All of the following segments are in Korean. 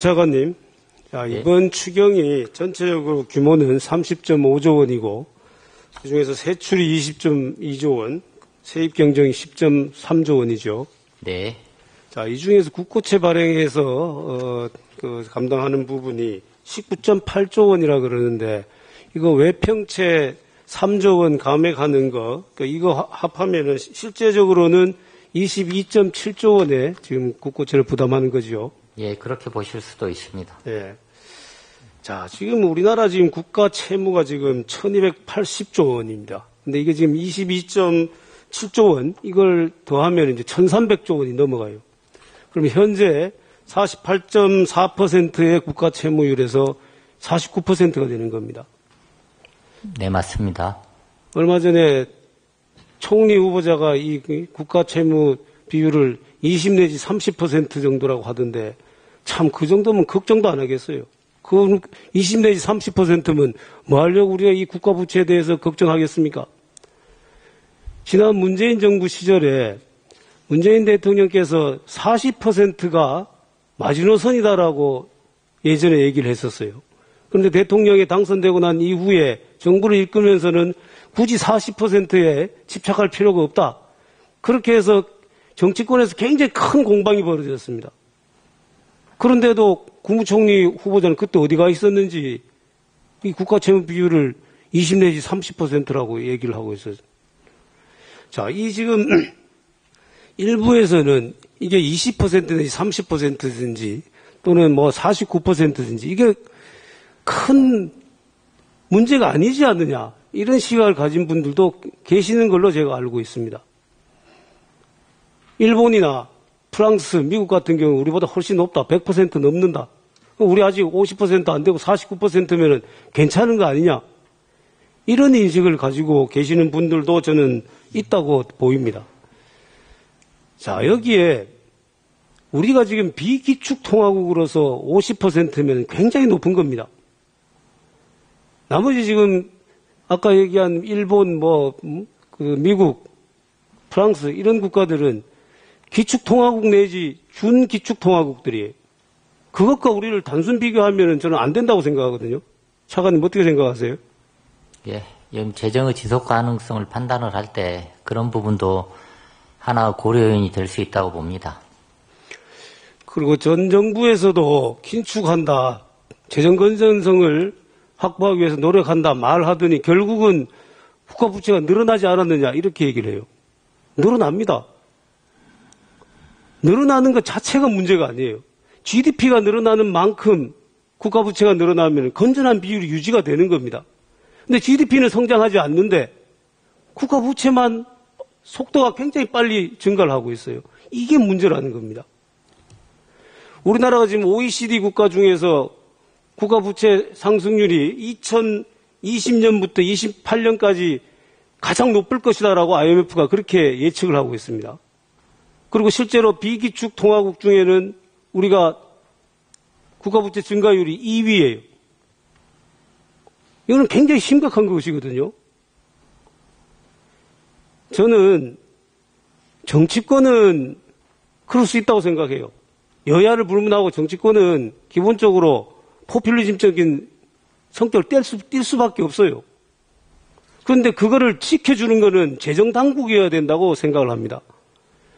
차관님, 이번 추경이 전체적으로 규모는 30.5조 원이고 그중에서 세출이 20.2조 원, 세입 경정이 10.3조 원이죠. 네. 자, 이 중에서 국고채 발행해서 감당하는 부분이 19.8조 원이라 그러는데 이거 외평채 3조 원 감액하는 거, 이거 합하면은 실제적으로는 22.7조 원에 지금 국고채를 부담하는 거죠. 예, 그렇게 보실 수도 있습니다. 예. 자, 지금 우리나라 지금 국가 채무가 지금 1280조 원입니다. 근데 이게 지금 22.7조 원, 이걸 더하면 이제 1300조 원이 넘어가요. 그러면 현재 48.4%의 국가 채무율에서 49%가 되는 겁니다. 네, 맞습니다. 얼마 전에 총리 후보자가 이 국가 채무 비율을 20 내지 30% 정도라고 하던데 참 그 정도면 걱정도 안 하겠어요. 그 20 내지 30%면 뭐 하려고 우리가 이 국가 부채에 대해서 걱정하겠습니까? 지난 문재인 정부 시절에 문재인 대통령께서 40%가 마지노선이다라고 예전에 얘기를 했었어요. 그런데 대통령이 당선되고 난 이후에 정부를 이끌면서는 굳이 40%에 집착할 필요가 없다. 그렇게 해서 정치권에서 굉장히 큰 공방이 벌어졌습니다. 그런데도 국무총리 후보자는 그때 어디가 있었는지 이 국가 채무 비율을 20 내지 30%라고 얘기를 하고 있어요. 자, 이 지금 일부에서는 이게 20% 내지 30%든지 또는 뭐 49%든지 이게 큰 문제가 아니지 않느냐 이런 시각을 가진 분들도 계시는 걸로 제가 알고 있습니다. 일본이나 프랑스, 미국 같은 경우 우리보다 훨씬 높다. 100% 넘는다. 우리 아직 50% 안 되고 49%면은 괜찮은 거 아니냐. 이런 인식을 가지고 계시는 분들도 저는 있다고 보입니다. 자, 여기에 우리가 지금 비기축통화국으로서 50%면 굉장히 높은 겁니다. 나머지 지금 아까 얘기한 일본, 미국, 프랑스 이런 국가들은 기축통화국 내지 준기축통화국들이에요. 그것과 우리를 단순 비교하면 저는 안 된다고 생각하거든요. 차관님 어떻게 생각하세요? 예, 재정의 지속 가능성을 판단을 할 때 그런 부분도 하나 고려 요인이 될 수 있다고 봅니다. 그리고 전 정부에서도 긴축한다, 재정 건전성을 확보하기 위해서 노력한다 말하더니 결국은 국가 부채가 늘어나지 않았느냐 이렇게 얘기를 해요. 늘어납니다. 늘어나는 것 자체가 문제가 아니에요. GDP가 늘어나는 만큼 국가 부채가 늘어나면 건전한 비율이 유지가 되는 겁니다. 근데 GDP는 성장하지 않는데 국가 부채만 속도가 굉장히 빨리 증가를 하고 있어요. 이게 문제라는 겁니다. 우리나라가 지금 OECD 국가 중에서 국가 부채 상승률이 2020년부터 28년까지 가장 높을 것이다라고 IMF가 그렇게 예측을 하고 있습니다. 그리고 실제로 비기축 통화국 중에는 우리가 국가부채 증가율이 2위예요. 이거는 굉장히 심각한 것이거든요. 저는 정치권은 그럴 수 있다고 생각해요. 여야를 불문하고 정치권은 기본적으로 포퓰리즘적인 성격을 띌 수밖에 없어요. 그런데 그거를 지켜주는 거는 재정당국이어야 된다고 생각을 합니다.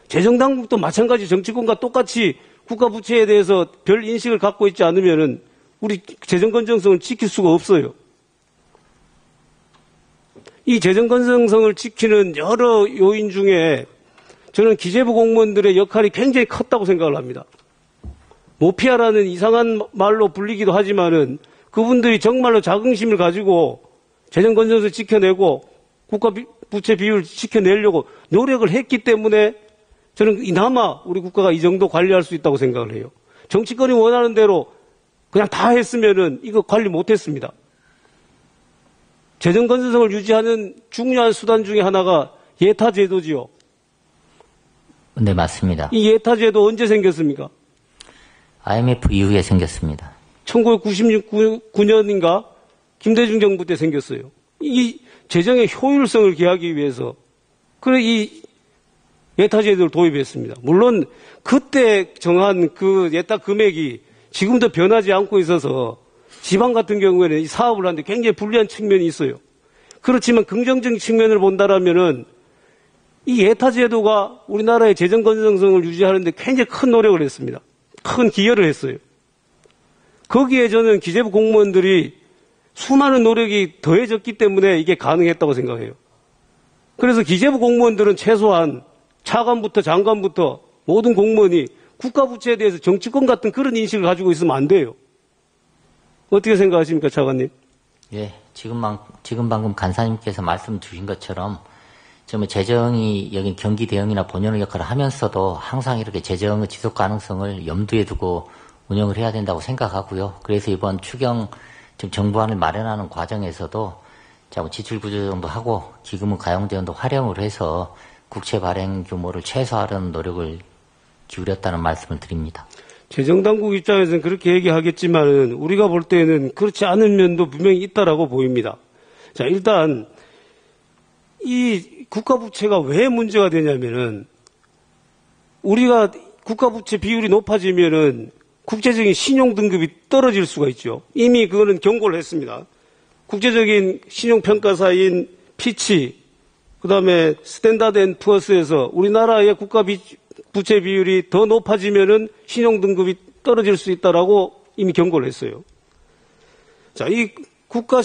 재정당국도 마찬가지 정치권과 똑같이 국가 부채에 대해서 별 인식을 갖고 있지 않으면은 우리 재정 건전성을 지킬 수가 없어요. 이 재정 건전성을 지키는 여러 요인 중에 저는 기재부 공무원들의 역할이 굉장히 컸다고 생각을 합니다. 모피아라는 이상한 말로 불리기도 하지만은 그분들이 정말로 자긍심을 가지고 재정 건전성을 지켜내고 국가 부채 비율을 지켜내려고 노력을 했기 때문에 저는 이나마 우리 국가가 이 정도 관리할 수 있다고 생각을 해요. 정치권이 원하는 대로 그냥 다 했으면은 이거 관리 못했습니다. 재정 건전성을 유지하는 중요한 수단 중에 하나가 예타 제도지요. 네, 맞습니다. 이 예타 제도 언제 생겼습니까? IMF 이후에 생겼습니다. 1999년인가 김대중 정부 때 생겼어요. 이 재정의 효율성을 기하기 위해서 그래 이 예타 제도를 도입했습니다. 물론 그때 정한 그 예타 금액이 지금도 변하지 않고 있어서 지방 같은 경우에는 이 사업을 하는데 굉장히 불리한 측면이 있어요. 그렇지만 긍정적인 측면을 본다라면은 이 예타 제도가 우리나라의 재정 건전성을 유지하는데 굉장히 큰 노력을 했습니다. 큰 기여를 했어요. 거기에 저는 기재부 공무원들이 수많은 노력이 더해졌기 때문에 이게 가능했다고 생각해요. 그래서 기재부 공무원들은 최소한 차관부터 장관부터 모든 공무원이 국가부채에 대해서 정치권 같은 그런 인식을 가지고 있으면 안 돼요. 어떻게 생각하십니까, 차관님? 예, 지금 방금 간사님께서 말씀 주신 것처럼 좀 재정이 여기 경기 대응이나 본연의 역할을 하면서도 항상 이렇게 재정의 지속 가능성을 염두에 두고 운영을 해야 된다고 생각하고요. 그래서 이번 추경 지금 정부안을 마련하는 과정에서도 지출 구조조정도 하고 기금은 가용재원도 활용을 해서 국채 발행 규모를 최소화하려는 노력을 기울였다는 말씀을 드립니다. 재정당국 입장에서는 그렇게 얘기하겠지만 우리가 볼 때는 그렇지 않은 면도 분명히 있다라고 보입니다. 자, 일단 이 국가부채가 왜 문제가 되냐면은 우리가 국가부채 비율이 높아지면은 국제적인 신용등급이 떨어질 수가 있죠. 이미 그거는 경고를 했습니다. 국제적인 신용평가사인 피치, 그 다음에 스탠다드 앤 푸어스에서 우리나라의 국가부채 비율이 더 높아지면은 신용등급이 떨어질 수 있다라고 이미 경고를 했어요. 자, 이 국가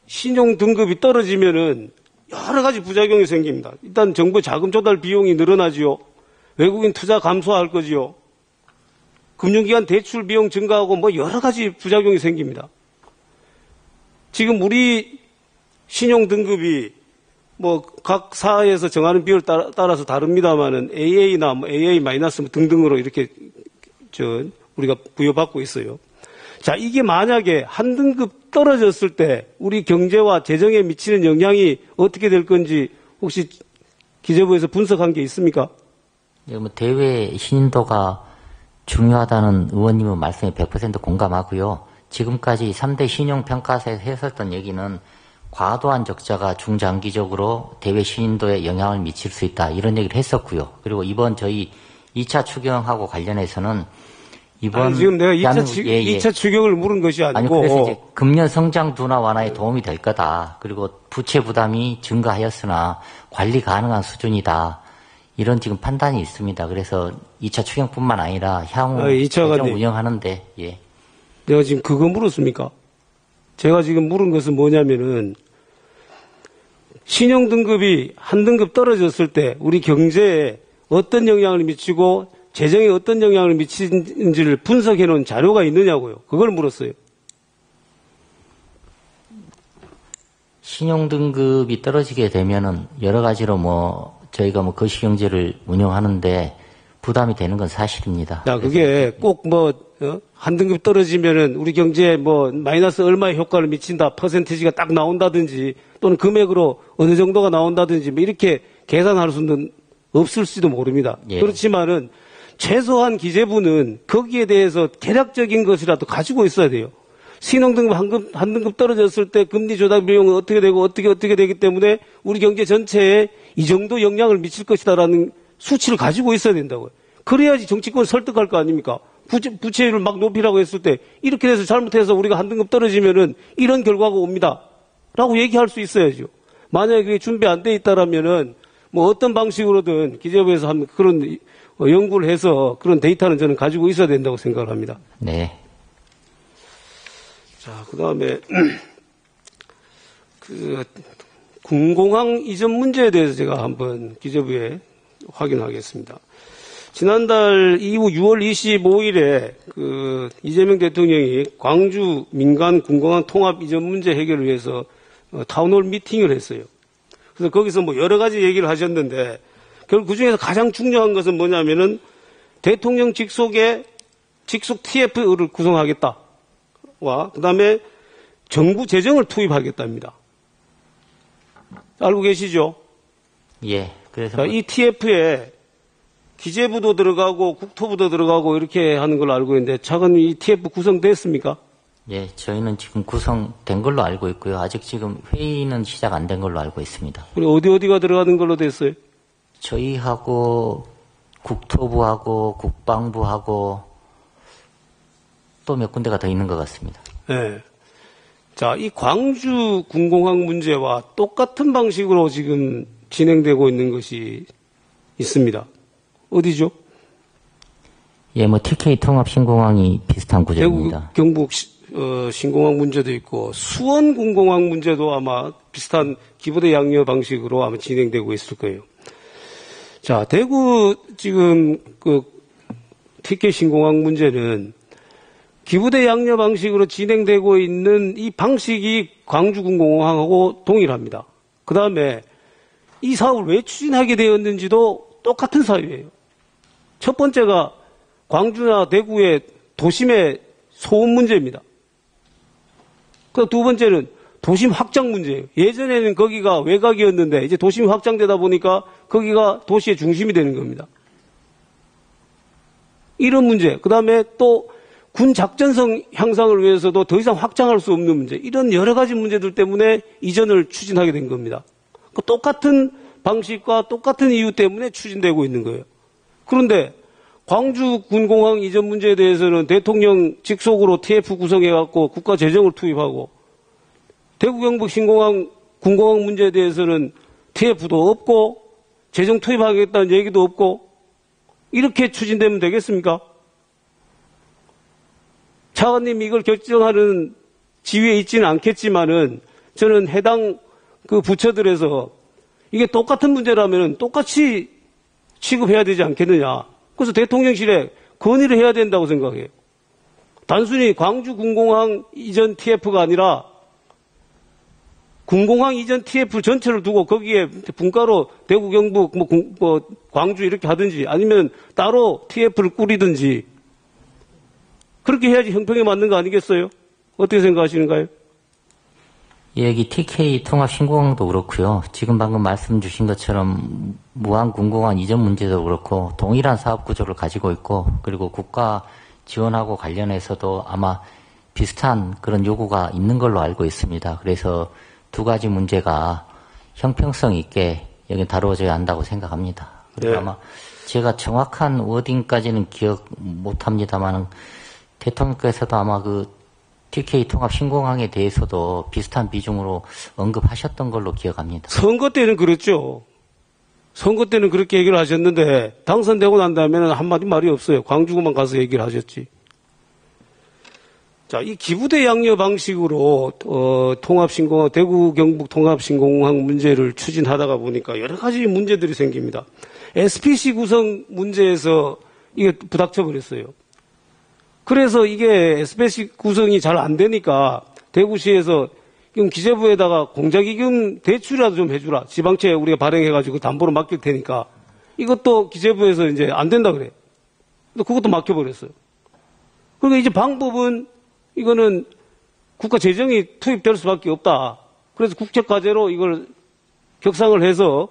신용등급이 떨어지면은 여러 가지 부작용이 생깁니다. 일단 정부 자금 조달 비용이 늘어나지요. 외국인 투자 감소할 거지요. 금융기관 대출 비용 증가하고 뭐 여러 가지 부작용이 생깁니다. 지금 우리 신용등급이 뭐 각 사에서 정하는 비율 따라서 다릅니다만은 AA나 뭐 AA 마이너스 등등으로 이렇게 우리가 부여받고 있어요. 자, 이게 만약에 한 등급 떨어졌을 때 우리 경제와 재정에 미치는 영향이 어떻게 될 건지 혹시 기재부에서 분석한 게 있습니까? 예, 뭐 대외 신인도가 중요하다는 의원님의 말씀에 100% 공감하고요. 지금까지 3대 신용평가사에서 했었던 얘기는 과도한 적자가 중장기적으로 대외 신인도에 영향을 미칠 수 있다. 이런 얘기를 했었고요. 그리고 이번 저희 2차 추경하고 관련해서는 이번 지금 내가 2차 추경을 물은 것이 아니고. 아니, 그래서 이제 금년 성장 둔화 완화에 도움이 될 거다. 그리고 부채 부담이 증가하였으나 관리 가능한 수준이다. 이런 지금 판단이 있습니다. 그래서 2차 추경뿐만 아니라 향후 재정 운영하는데, 예. 내가 지금 그거 물었습니까? 제가 지금 물은 것은 뭐냐면은 신용등급이 한 등급 떨어졌을 때 우리 경제에 어떤 영향을 미치고 재정에 어떤 영향을 미치는지를 분석해 놓은 자료가 있느냐고요. 그걸 물었어요. 신용등급이 떨어지게 되면은 여러 가지로 저희가 거시경제를 운영하는데 부담이 되는 건 사실입니다. 자, 그게 꼭 한 등급 떨어지면은 우리 경제에 마이너스 얼마의 효과를 미친다, 퍼센티지가 딱 나온다든지 또는 금액으로 어느 정도가 나온다든지 이렇게 계산할 수는 없을지도 모릅니다. 예. 그렇지만은 최소한 기재부는 거기에 대해서 대략적인 것이라도 가지고 있어야 돼요. 신용등급 한 등급 떨어졌을 때 금리 조달 비용은 어떻게 되고 어떻게 되기 때문에 우리 경제 전체에 이 정도 영향을 미칠 것이다라는 수치를 가지고 있어야 된다고요. 그래야지 정치권 설득할 거 아닙니까? 부채율을 막 높이라고 했을 때 이렇게 돼서 잘못해서 우리가 한 등급 떨어지면은 이런 결과가 옵니다. 라고 얘기할 수 있어야죠. 만약에 그게 준비 안 돼 있다라면은 어떤 방식으로든 기재부에서 한번 그런 연구를 해서 그런 데이터는 저는 가지고 있어야 된다고 생각을 합니다. 네. 자, 그 다음에 군공항 이전 문제에 대해서 제가 한번 기재부에 확인하겠습니다. 지난달 이후 6월 25일에 이재명 대통령이 광주 민간 군공항 통합 이전 문제 해결을 위해서 타운홀 미팅을 했어요. 그래서 거기서 여러 가지 얘기를 하셨는데 결국 그 중에서 가장 중요한 것은 뭐냐면은 대통령 직속 TF를 구성하겠다. 그 다음에 정부 재정을 투입하겠답니다. 알고 계시죠? 예. 그래서 이 TF에 기재부도 들어가고 국토부도 들어가고 이렇게 하는 걸로 알고 있는데 차관님 이 TF 구성됐습니까? 예, 저희는 지금 구성된 걸로 알고 있고요. 아직 지금 회의는 시작 안 된 걸로 알고 있습니다. 그리고 어디가 들어가는 걸로 됐어요? 저희하고 국토부하고 국방부하고 또 몇 군데가 더 있는 것 같습니다. 네. 자, 이 광주 군공항 문제와 똑같은 방식으로 지금 진행되고 있는 것이 있습니다. 어디죠? 예, 뭐 TK 통합 신공항이 비슷한 구조입니다. 대구 경북 신공항 문제도 있고 수원 군공항 문제도 아마 비슷한 기부대 양녀 방식으로 아마 진행되고 있을 거예요. 자, 대구 지금 그 TK 신공항 문제는 기부대 양녀 방식으로 진행되고 있는 이 방식이 광주 군공항하고 동일합니다. 그 다음에 이 사업을 왜 추진하게 되었는지도 똑같은 사유예요. 첫 번째가 광주나 대구의 도심의 소음 문제입니다. 그 두 번째는 도심 확장 문제예요. 예전에는 거기가 외곽이었는데 이제 도심이 확장되다 보니까 거기가 도시의 중심이 되는 겁니다. 이런 문제. 그 다음에 또 군 작전성 향상을 위해서도 더 이상 확장할 수 없는 문제. 이런 여러 가지 문제들 때문에 이전을 추진하게 된 겁니다. 그 똑같은 방식과 똑같은 이유 때문에 추진되고 있는 거예요. 그런데 광주 군공항 이전 문제에 대해서는 대통령 직속으로 TF 구성해갖고 국가 재정을 투입하고 대구 경북 신공항 군공항 문제에 대해서는 TF도 없고 재정 투입하겠다는 얘기도 없고 이렇게 추진되면 되겠습니까? 차관님이 이걸 결정하는 지위에 있지는 않겠지만은 저는 해당 그 부처들에서 이게 똑같은 문제라면 똑같이 취급해야 되지 않겠느냐. 그래서 대통령실에 건의를 해야 된다고 생각해요. 단순히 광주 군공항 이전 TF가 아니라 군공항 이전 TF 전체를 두고 거기에 분가로 대구, 경북, 광주 이렇게 하든지 아니면 따로 TF를 꾸리든지 그렇게 해야지 형평에 맞는 거 아니겠어요? 어떻게 생각하시는가요? 예, 여기 TK 통합 신공항도 그렇고요. 지금 방금 말씀 주신 것처럼 무한 군공항 이전 문제도 그렇고 동일한 사업 구조를 가지고 있고 그리고 국가 지원하고 관련해서도 아마 비슷한 그런 요구가 있는 걸로 알고 있습니다. 그래서 두 가지 문제가 형평성 있게 여기 다루어져야 한다고 생각합니다. 그리고 네. 아마 제가 정확한 워딩까지는 기억 못합니다만 대통령께서도 아마 그 TK 통합 신공항에 대해서도 비슷한 비중으로 언급하셨던 걸로 기억합니다. 선거 때는 그랬죠. 선거 때는 그렇게 얘기를 하셨는데 당선되고 난 다음에는 한마디 말이 없어요. 광주구만 가서 얘기를 하셨지. 자, 이 기부대 양녀 방식으로 통합신공항, 대구 경북 통합신공항 문제를 추진하다가 보니까 여러 가지 문제들이 생깁니다. SPC 구성 문제에서 이게 부닥쳐 버렸어요. 그래서 이게 SPC 구성이 잘 안 되니까 대구시에서 기재부에다가 공자기금 대출이라도 좀 해주라. 지방채 우리가 발행해가지고 담보로 맡길 테니까 이것도 기재부에서 이제 안 된다 그래. 그것도 막혀버렸어요. 그러니까 이제 방법은 이거는 국가 재정이 투입될 수밖에 없다. 그래서 국책과제로 이걸 격상을 해서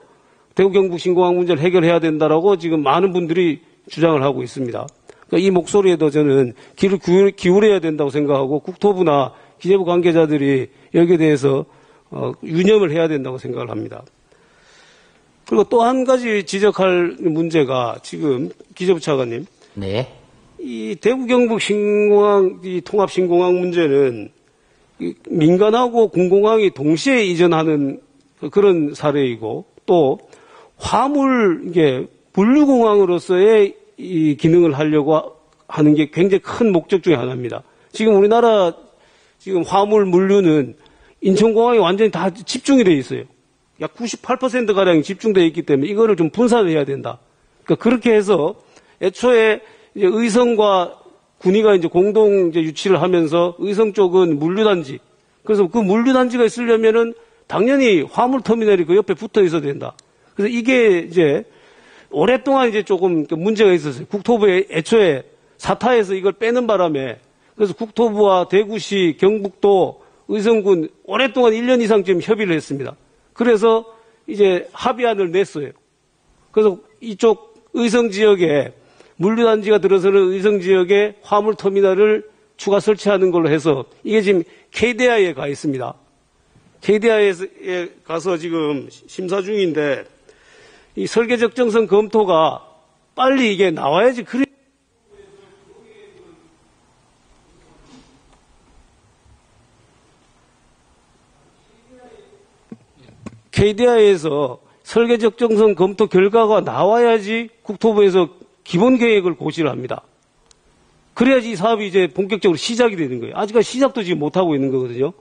대구 경북 신공항 문제를 해결해야 된다라고 지금 많은 분들이 주장을 하고 있습니다. 그러니까 이 목소리에도 저는 귀를 기울여야 된다고 생각하고 국토부나 기재부 관계자들이 여기에 대해서 유념을 해야 된다고 생각을 합니다. 그리고 또 한 가지 지적할 문제가 지금 기재부 차관님. 네. 이 대구 경북 신공항, 이 통합 신공항 문제는 민간하고 군공항이 동시에 이전하는 그런 사례이고 또 화물, 이게 물류공항으로서의 이 기능을 하려고 하는 게 굉장히 큰 목적 중에 하나입니다. 지금 우리나라 지금 화물 물류는 인천공항에 완전히 다 집중이 되어 있어요. 약 98%가량이 집중되어 있기 때문에 이거를 좀 분산해야 된다. 그러니까 그렇게 해서 애초에 이제 의성과 군위가 이제 공동 이제 유치를 하면서 의성 쪽은 물류단지. 그래서 그 물류단지가 있으려면은 당연히 화물터미널이 그 옆에 붙어 있어야 된다. 그래서 이게 이제 오랫동안 이제 조금 문제가 있었어요. 국토부에 애초에 사타에서 이걸 빼는 바람에 그래서 국토부와 대구시, 경북도, 의성군 오랫동안 1년 이상 지금 협의를 했습니다. 그래서 이제 합의안을 냈어요. 그래서 이쪽 의성 지역에 물류단지가 들어서는 의성 지역에 화물터미널을 추가 설치하는 걸로 해서 이게 지금 KDI에 가 있습니다. KDI에 가서 지금 심사 중인데 이 설계 적정성 검토가 빨리 이게 나와야지. KDI에서 설계 적정성 검토 결과가 나와야지 국토부에서 기본 계획을 고시를 합니다. 그래야지 이 사업이 이제 본격적으로 시작이 되는 거예요. 아직까지 시작도 지금 못하고 있는 거거든요.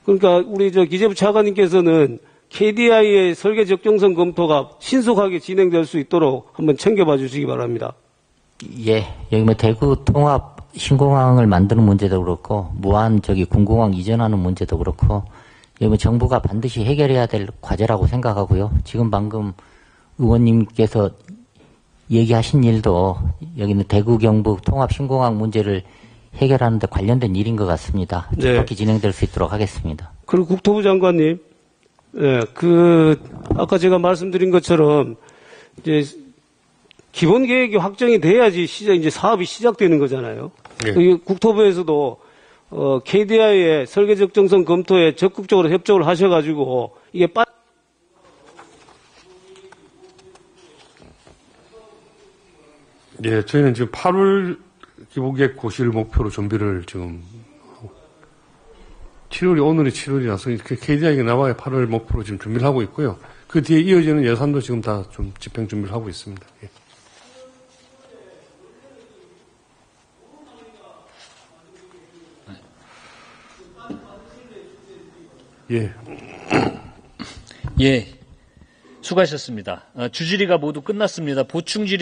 그러니까 우리 기재부 차관님께서는 KDI의 설계 적정성 검토가 신속하게 진행될 수 있도록 한번 챙겨봐 주시기 바랍니다. 예, 여기 뭐 대구 통합 신공항을 만드는 문제도 그렇고 무한 군공항 이전하는 문제도 그렇고 여기 뭐 정부가 반드시 해결해야 될 과제라고 생각하고요. 지금 방금 의원님께서 얘기하신 일도 여기는 대구 경북 통합 신공항 문제를 해결하는 데 관련된 일인 것 같습니다. 네. 그렇게 진행될 수 있도록 하겠습니다. 그리고 국토부 장관님, 아까 제가 말씀드린 것처럼 이제 기본 계획이 확정이 돼야지 이제 사업이 시작되는 거잖아요. 네. 국토부에서도 KDI의 설계 적정성 검토에 적극적으로 협조를 하셔가지고 이게 예, 저희는 지금 8월 기본계획 고시를 목표로 준비를 지금 7월이 오늘이 7월이라서 KDI가 나와야 8월 목표로 지금 준비를 하고 있고요. 그 뒤에 이어지는 예산도 지금 다 좀 집행 준비를 하고 있습니다. 예. 예. 예. 수고하셨습니다. 주질의가 모두 끝났습니다. 보충 질의